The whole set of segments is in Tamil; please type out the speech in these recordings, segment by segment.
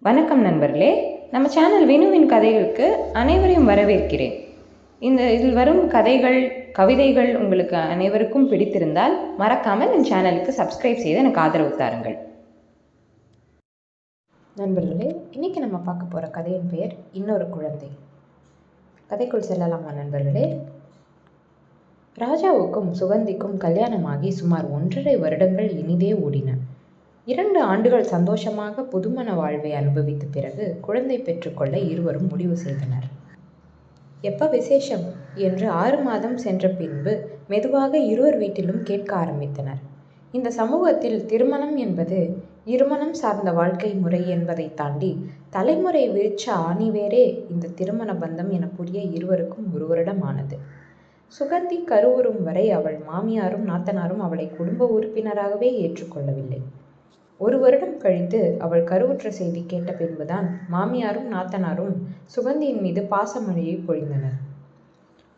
வணக்கம் நண்பர்களே, நம்ம சேனல் வினுவின் கதைகளுக்கு அனைவரையும் வரவேற்கிறேன். இதில் வரும் கதைகள், கவிதைகள் உங்களுக்கு அனைவருக்கும் பிடித்திருந்தால் மறக்காமல் என் சேனலுக்கு சப்ஸ்கிரைப் செய்து எனக்கு ஆதரவு தாருங்கள். நண்பர்களே, இன்னைக்கு நம்ம பார்க்க போகிற கதையின் பெயர் இன்னொரு குழந்தை. கதைக்குள் செல்லலாமா நண்பர்களே? ராஜாவுக்கும் சுகந்திக்கும் கல்யாணமாகி சுமார் 1.5 வருடங்கள் இனிதே ஓடின. 2 ஆண்டுகள் சந்தோஷமாக புதுமண வாழ்வை அனுபவித்த பிறகு குழந்தை பெற்றுக்கொள்ள இருவரும் முடிவு செய்தனர். எப்ப விசேஷம் என்று 6 மாதம் சென்ற பின்பு மெதுவாக இருவர் வீட்டிலும் கேட்க ஆரம்பித்தனர். இந்த சமூகத்தில் திருமணம் என்பது இருமணம் சார்ந்த வாழ்க்கை முறை என்பதை தாண்டி தலைமுறை விரிச்ச ஆணிவேரே இந்த திருமண பந்தம் என புரிய இருவருக்கும் 1 வருடம் ஆனது. சுகந்தி கருவுறும் வரை அவள் மாமியாரும் நாத்தனாரும் அவளை குடும்ப உறுப்பினராகவே ஏற்றுக்கொள்ளவில்லை. 1 வருடம் கழித்து அவள் கருவுற்ற செய்தி கேட்ட பின்புதான் மாமியாரும் நாத்தனாரும் சுகந்தியின் மீது பாசமழையை பொழிந்தனர்.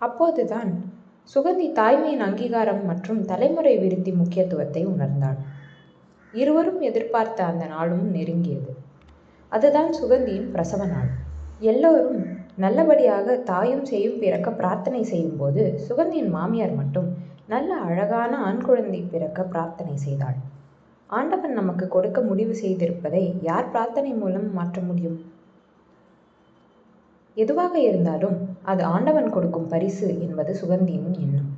அப்போதுதான் சுகந்தி தாய்மையின் அங்கீகாரம் மற்றும் தலைமுறை விருத்தி முக்கியத்துவத்தை உணர்ந்தாள். இருவரும் எதிர்பார்த்த அந்த நாளும் நெருங்கியது. அதுதான் சுகந்தியின் பிரசவ நாள். எல்லோரும் நல்லபடியாக தாயும் செய்யும் பிறக்க பிரார்த்தனை செய்யும் போது சுகந்தியின் மாமியார் மட்டும் நல்ல அழகான ஆண் குழந்தை பிறக்க பிரார்த்தனை செய்தாள். ஆண்டவன் நமக்கு கொடுக்க முடிவு செய்திருப்பதை யார் பிரார்த்தனை மூலம் மாற்ற முடியும்? எதுவாக இருந்தாலும் அது ஆண்டவன் கொடுக்கும் பரிசு என்பது சுகந்தியின் எண்ணம்.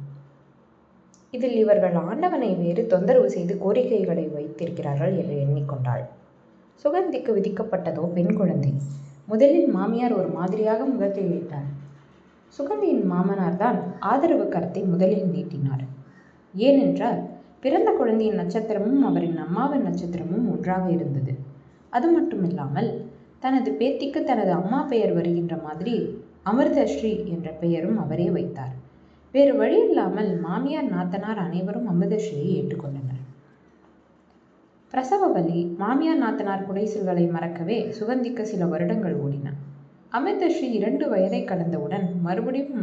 இதில் இவர்கள் ஆண்டவனை வேறு தொந்தரவு செய்து கோரிக்கைகளை வைத்திருக்கிறார்கள் என்று எண்ணிக்கொண்டாள். சுகந்திக்கு விதிக்கப்பட்டதோ பெண் குழந்தை. முதலில் மாமியார் ஒரு மாதிரியாக முகத்தை வைத்தார். சுகந்தியின் மாமனார் தான் ஆதரவு கரத்தை முதலில் நீட்டினார். ஏனென்றால் பிறந்த குழந்தையின் நட்சத்திரமும் அவரின் அம்மாவின் நட்சத்திரமும் ஒன்றாக இருந்தது. அது மட்டுமில்லாமல் தனது பேத்திக்கு தனது அம்மா பெயர் வருகின்ற மாதிரி அமிர்தஸ்ரீ என்ற பெயரும் அவரே வைத்தார். வேறு வழியில்லாமல் மாமியார் நாத்தனார் அனைவரும் அமிர்தஸ்ரீயை ஏற்றுக்கொண்டனர். பிரசவ வலி, மாமியார் நாத்தனார் குடைசல்களை மறக்கவே சுகந்திக்கு சில வருடங்கள் ஓடின. அமிர்தஸ்ரீ 2 வயதை கடந்தவுடன் மறுபடியும்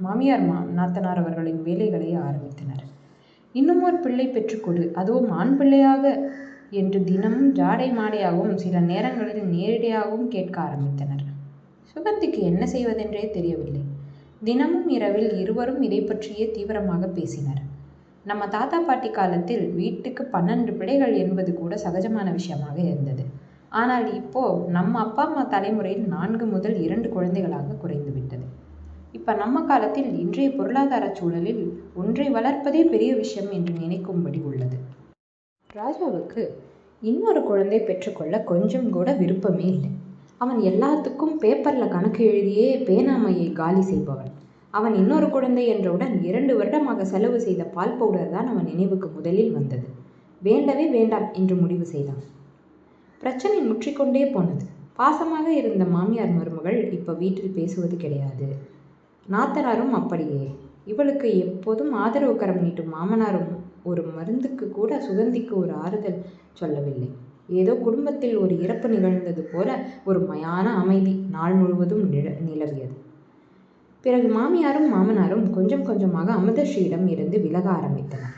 மாமியார் நாத்தனார் அவர்களின் வேலைகளை ஆரம்பித்தனர். இன்னும் ஒரு பிள்ளை பெற்றுக்கொடு, அதுவும் ஆண் பிள்ளையாக என்று தினமும் ஜாடை மாடையாகவும் சில நேரங்களில் நேரடியாகவும் கேட்க ஆரம்பித்தனர். சுகந்திக்கு என்ன செய்வதென்றே தெரியவில்லை. தினமும் இரவில் இருவரும் இதை பற்றியே தீவிரமாக பேசினர். நம்ம தாத்தா பாட்டி காலத்தில் வீட்டுக்கு 12 பிள்ளைகள் என்பது கூட சகஜமான விஷயமாக இருந்தது. ஆனால் இப்போ நம்ம அப்பா அம்மா தலைமுறையில் 4 முதல் 2 குழந்தைகளாக குறைந்துவிட்டது. இப்ப நம்ம காலத்தில் இன்றைய பொருளாதார சூழலில் ஒன்றை வளர்ப்பதே பெரிய விஷயம் என்று நினைக்கும்படி உள்ளது. ராஜாவுக்கு இன்னொரு குழந்தை பெற்றுக்கொள்ள கொஞ்சம் கூட விருப்பமே இல்லை. அவன் எல்லாத்துக்கும் பேப்பர்ல கணக்கு எழுதியே பேனாமையை காலி செய்பவன். அவன் இன்னொரு குழந்தை என்றவுடன் 2 வருடமாக செலவு செய்த பால் பவுடர் தான் அவன் நினைவுக்கு முதலில் வந்தது. வேண்டவே வேண்டாம் என்று முடிவு செய்தான். பிரச்சனை முற்றிக்கொண்டே போனது. பாசமாக இருந்த மாமியார் மருமகள் இப்ப வீட்டில் பேசுவது கிடையாது. நாத்தனாரும் அப்படியே. இவளுக்கு எப்போதும் ஆதரவு கரம் நீட்டும் மாமனாரும் ஒரு மருந்துக்கு கூட சுகந்திக்கு ஒரு ஆறுதல் சொல்லவில்லை. ஏதோ குடும்பத்தில் ஒரு இறப்பு நிகழ்ந்தது போல ஒரு மயான அமைதி நாள் முழுவதும் நிலவியது. பிறகு மாமியாரும் மாமனாரும் கொஞ்சம் கொஞ்சமாக அமிர்தஸ்ரீயிடம் இருந்து விலக ஆரம்பித்தனர்.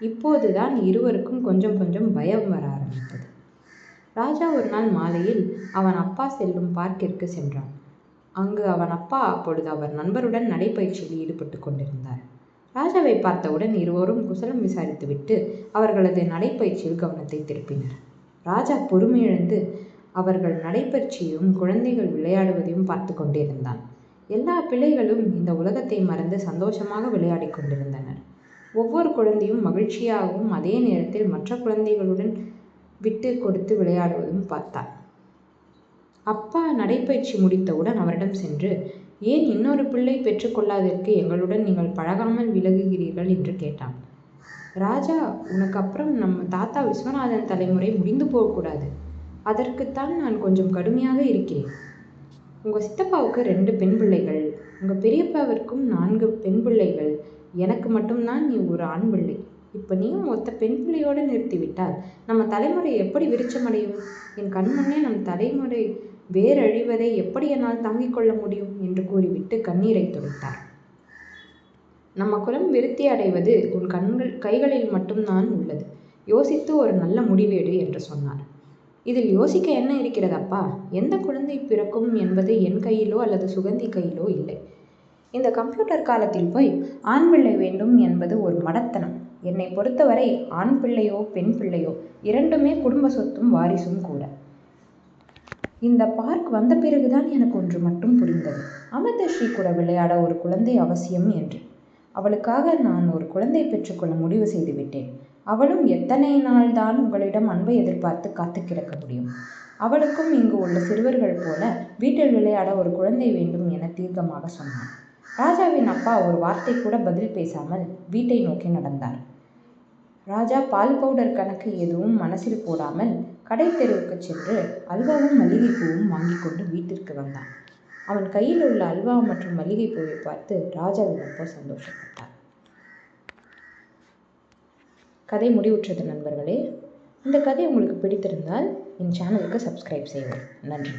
இப்போதுதான் இருவருக்கும் கொஞ்சம் கொஞ்சம் பயம் வர ஆரம்பித்தது. ராஜா ஒரு நாள் மாலையில் அவன் அப்பா செல்லும் பார்க்கிற்கு சென்றான். அங்கு அவன் அப்பா அப்பொழுது அவர் நண்பருடன் நடைப்பயிற்சியில் ஈடுபட்டு கொண்டிருந்தார். ராஜாவை பார்த்தவுடன் இருவரும் குசலம் விசாரித்துவிட்டு அவர்களது நடைப்பயிற்சியில் கவனத்தை திருப்பினர். ராஜா பொறுமையிழந்து அவர்கள் நடைப்பயிற்சியும் குழந்தைகள் விளையாடுவதையும் பார்த்து கொண்டிருந்தான். எல்லா பிள்ளைகளும் இந்த உலகத்தை மறந்து சந்தோஷமாக விளையாடி கொண்டிருந்தனர். ஒவ்வொரு குழந்தையும் மகிழ்ச்சியாகவும் அதே நேரத்தில் மற்ற குழந்தைகளுடன் விட்டு கொடுத்து விளையாடுவதும் பார்த்தான். அப்பா நடைப்பயிற்சி முடித்தவுடன் அவரிடம் சென்று, ஏன் இன்னொரு பிள்ளை பெற்றுக்கொள்ளாததற்கு எங்களுடன் நீங்கள் பழகாமல் விலகுகிறீர்கள் என்று கேட்டான். ராஜா, உனக்கு அப்புறம் நம்ம தாத்தா விஸ்வநாதன் தலைமுறை முடிந்து போகக்கூடாது. அதற்குத்தான் நான் கொஞ்சம் கடுமையாக இருக்கிறேன். உங்க சித்தப்பாவுக்கு 2 பெண் பிள்ளைகள், உங்க பெரியப்பாவிற்கும் 4 பெண் பிள்ளைகள், எனக்கு மட்டும்தான் நீ ஒரு ஆண் பிள்ளை. இப்ப நீயும் ஒத்த பெண் பிள்ளையோடு நிறுத்திவிட்டால் நம்ம தலைமுறை எப்படி விருட்சமடையும்? என் கண்முன்னே நம் தலைமுறை வேரழிவதை எப்படி என்னால் தாங்கிக் கொள்ள முடியும் என்று கூறிவிட்டு கண்ணீரை துடைத்தார். நம்ம குலம் விருத்தி அடைவது உன் கைகளில் மட்டும்தான் உள்ளது. யோசித்து ஒரு நல்ல முடிவேடு என்று சொன்னார். இதில் யோசிக்க என்ன இருக்கிறதப்பா? எந்த குழந்தை பிறக்கும் என்பது என் கையிலோ அல்லது சுகந்தி கையிலோ இல்லை. இந்த கம்ப்யூட்டர் காலத்தில் போய் ஆண் பிள்ளை வேண்டும் என்பது ஒரு மடத்தனம். என்னை பொறுத்தவரை ஆண் பிள்ளையோ பெண் பிள்ளையோ இரண்டுமே குடும்ப சொத்தும் வாரிசும் கூட. இந்த பார்க் வந்த பிறகுதான் எனக்கு ஒன்று மட்டும் புரிந்தது. அமிர்தஸ்ரீ கூட விளையாட ஒரு குழந்தை அவசியம் என்று. அவளுக்காக நான் ஒரு குழந்தை பெற்றுக்கொள்ள முடிவு செய்து விட்டேன். அவளும் எத்தனை நாள் தான் உங்களிடம் அன்பை எதிர்பார்த்து காத்து கிடக்க முடியும்? அவளுக்கும் இங்கு உள்ள சிறுவர்கள் போல வீட்டில் விளையாட ஒரு குழந்தை வேண்டும் என தீர்க்கமாக சொன்னான். ராஜாவின் அப்பா ஒரு வார்த்தை கூட பதில் பேசாமல் வீட்டை நோக்கி நடந்தார். ராஜா பால் பவுடர் கணக்கு எதுவும் மனசில் போடாமல் கடை தெருவுக்கு சென்று அல்வாவும் மல்லிகைப்பூவும் வாங்கி கொண்டு வீட்டிற்கு வந்தான். அவன் கையில் உள்ள அல்வா மற்றும் மல்லிகைப்பூவை பார்த்து ராஜாவின் அப்பா சந்தோஷப்பட்டார். கதை முடிவுற்றது நண்பர்களே. இந்த கதை உங்களுக்கு பிடித்திருந்தால் என் சேனலுக்கு சப்ஸ்கிரைப் செய்வோம். நன்றி.